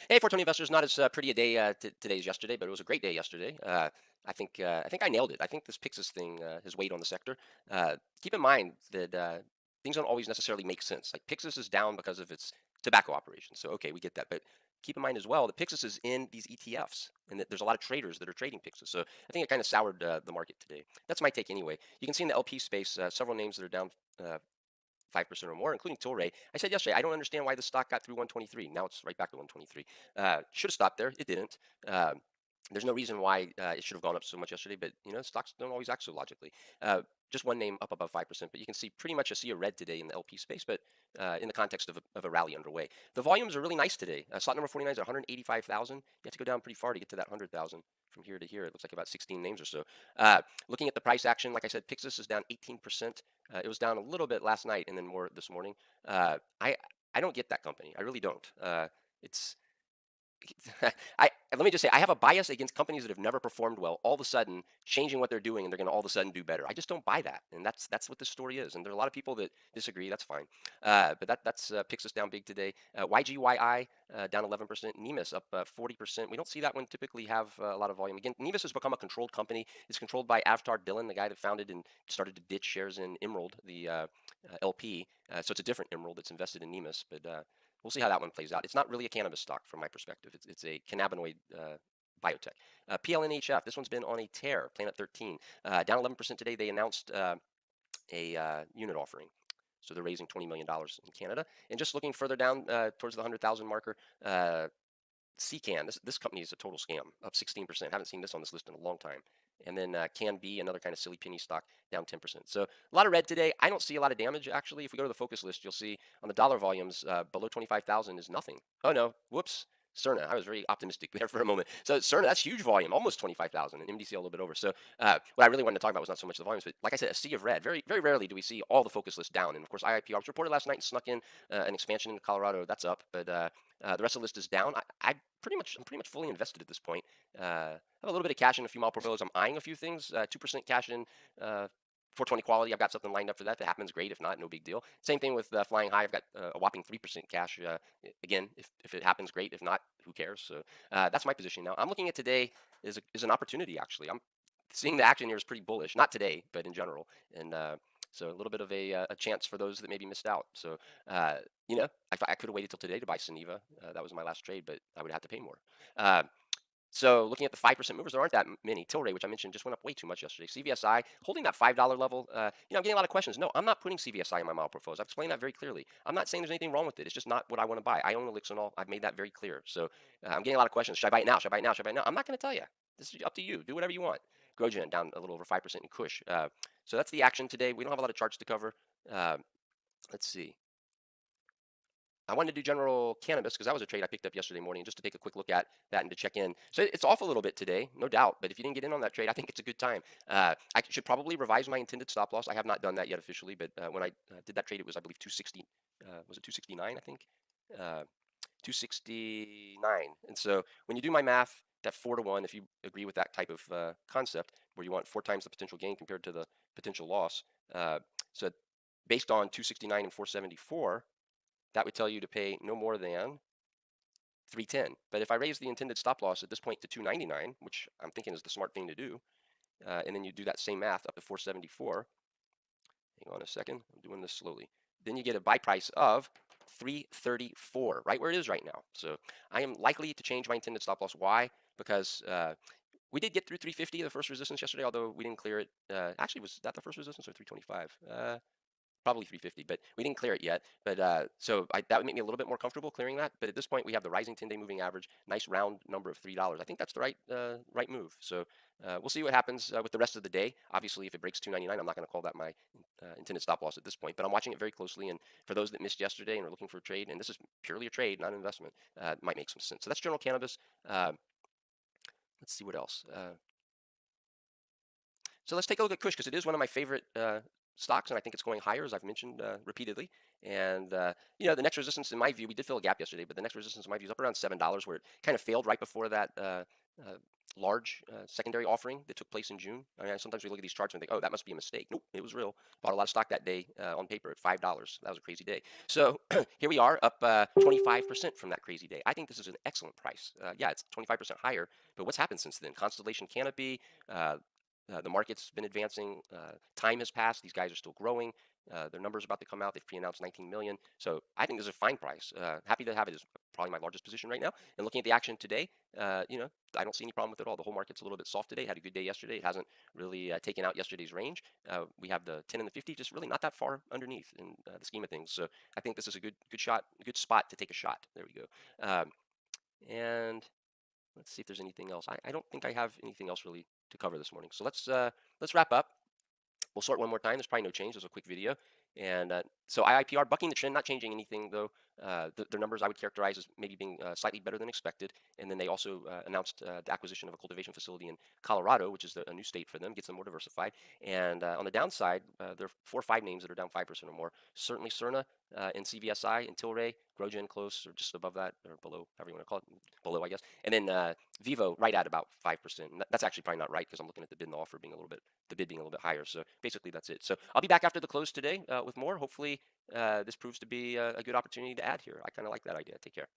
Hey, 420 investors, not as pretty a day today as yesterday, but it was a great day yesterday. I think I nailed it. I think this Pixis thing has weighed on the sector. Keep in mind that things don't always necessarily make sense. Like Pixis is down because of its tobacco operations, so okay, we get that. But keep in mind as well that Pixis is in these ETFs, and that there's a lot of traders that are trading Pixis. So I think it kind of soured the market today. That's my take anyway. You can see in the LP space several names that are down. 5% or more, including Tilray. I said yesterday, I don't understand why the stock got through 123. Now it's right back to 123. Should have stopped there. It didn't. Uh, there's no reason why it should have gone up so much yesterday, but stocks don't always act so logically. Just one name up above 5%, but you can see pretty much a sea of red today in the LP space, but in the context of a rally underway. The volumes are really nice today. Slot number 49 is 185,000. You have to go down pretty far to get to that 100,000 from here to here. It looks like about 16 names or so. Looking at the price action, like I said, Pixis is down 18%. It was down a little bit last night and then more this morning. I don't get that company. I really don't. It's let me just say I have a bias against companies that have never performed well. All of a sudden, changing what they're doing, and they're going to all of a sudden do better. I just don't buy that, and that's what this story is. And there are a lot of people that disagree. That's fine, but that's picks us down big today. YGYI down 11%. Nemis up 40%. We don't see that one typically have a lot of volume. Again, Nemis has become a controlled company. It's controlled by Avtar Dillon, the guy that founded and started to ditch shares in Emerald, the LP. So it's a different Emerald that's invested in Nemis, but we'll see how that one plays out. It's not really a cannabis stock from my perspective. It's a cannabinoid biotech. PLNHF, this one's been on a tear. Planet 13, down 11% today. They announced a unit offering. So they're raising $20 million in Canada. And just looking further down towards the 100,000 marker, CCAN, this company is a total scam, up 16%. Haven't seen this on this list in a long time. And then CanB, another kind of silly penny stock, down 10%. So a lot of red today. I don't see a lot of damage, actually. If we go to the focus list, you'll see on the dollar volumes, below 25,000 is nothing. Oh, no. Whoops. Cerna. I was very optimistic there for a moment. So Cerna, that's huge volume, almost 25,000, and MDC a little bit over. So what I really wanted to talk about was not so much the volumes, but like I said, a sea of red. Very, very rarely do we see all the focus list down. And of course, IIPR was reported last night and snuck in an expansion into Colorado. That's up, but the rest of the list is down. I'm pretty much fully invested at this point. I have a little bit of cash in a few model portfolios. I'm eyeing a few things. 2% cash in 420 quality. I've got something lined up for that. If it happens, great. If not, no big deal. Same thing with Flying High. I've got a whopping 3% cash. Again, if it happens, great. If not, who cares? So that's my position now. I'm looking at today is an opportunity. Actually, I'm seeing the action here is pretty bullish. Not today, but in general. And so a little bit of a chance for those that maybe missed out. So I could have waited till today to buy Suniva. That was my last trade, but I would have to pay more. Uh, so looking at the 5% movers, there aren't that many. Tilray, which I mentioned, just went up way too much yesterday. CVSI holding that $5 level. I'm getting a lot of questions. No, I'm not putting CVSI in my model portfolios. I've explained that very clearly. I'm not saying there's anything wrong with it. It's just not what I want to buy. I own Elixinol. I've made that very clear. So I'm getting a lot of questions. Should I buy it now? Should I buy it now? Should I buy it now? I'm not going to tell you. This is up to you. Do whatever you want. GrowGen down a little over 5% in Kush. So that's the action today. We don't have a lot of charts to cover. Let's see. I wanted to do general cannabis because that was a trade I picked up yesterday morning just to take a quick look at that and to check in. So it's off a little bit today, no doubt. But if you didn't get in on that trade, I think it's a good time. I should probably revise my intended stop loss. I have not done that yet officially, but when I did that trade, it was, I believe, 260. Was it 269? I think 269. And so when you do my math, that 4-to-1, if you agree with that type of concept, where you want 4 times the potential gain compared to the potential loss, so based on 269 and 474. That would tell you to pay no more than 310. But if I raise the intended stop loss at this point to 299, which I'm thinking is the smart thing to do, and then you do that same math up to 474, hang on a second, I'm doing this slowly, then you get a buy price of 334, right where it is right now. So I am likely to change my intended stop loss. Why? Because we did get through 350, the first resistance yesterday, although we didn't clear it. Actually, was that the first resistance or 325? Probably 350, but we didn't clear it yet. But that would make me a little bit more comfortable clearing that. But at this point, we have the rising 10-day moving average, nice round number of $3. I think that's the right move. So we'll see what happens with the rest of the day. Obviously, if it breaks 299, I'm not going to call that my intended stop loss at this point. But I'm watching it very closely. And for those that missed yesterday and are looking for a trade, and this is purely a trade, not an investment, it might make some sense. So that's general cannabis. Let's see what else. So let's take a look at Kush because it is one of my favorite stocks, and I think it's going higher, as I've mentioned repeatedly. And the next resistance, in my view, we did fill a gap yesterday, but the next resistance, in my view, is up around $7, where it kind of failed right before that uh, large secondary offering that took place in June. I mean, sometimes we look at these charts and think, oh, that must be a mistake. Nope, it was real. Bought a lot of stock that day on paper at $5. That was a crazy day. So here we are, up 25% from that crazy day. I think this is an excellent price. Yeah, it's 25% higher, but what's happened since then? Constellation Canopy, uh, the market's been advancing. Time has passed. These guys are still growing. Their numbers are about to come out. They've pre-announced 19 million. So I think this is a fine price. Happy to have it as probably my largest position right now. And looking at the action today, you know, I don't see any problem with it at all. The whole market's a little bit soft today. Had a good day yesterday. It hasn't really taken out yesterday's range. We have the 10 and the 50 just really not that far underneath in the scheme of things. So I think this is a good shot, a good spot to take a shot. There we go. And let's see if there's anything else. I don't think I have anything else really to cover this morning. So let's wrap up. We'll sort one more time. There's probably no change. There's a quick video. And so IIPR bucking the trend, not changing anything though. Their numbers I would characterize as maybe being slightly better than expected. And then they also announced the acquisition of a cultivation facility in Colorado, which is a new state for them, gets them more diversified. And on the downside, there are 4 or 5 names that are down 5% or more. Certainly Cerna and CVSI and Tilray, GrowGen close or just above that or below, however you want to call it, below I guess. And then Vivo right at about 5%. And that's actually probably not right because I'm looking at the bid and the offer being a little bit, the bid being a little bit higher. So basically that's it. So I'll be back after the close today with more. Hopefully this proves to be a good opportunity to add here. I kind of like that idea. Take care.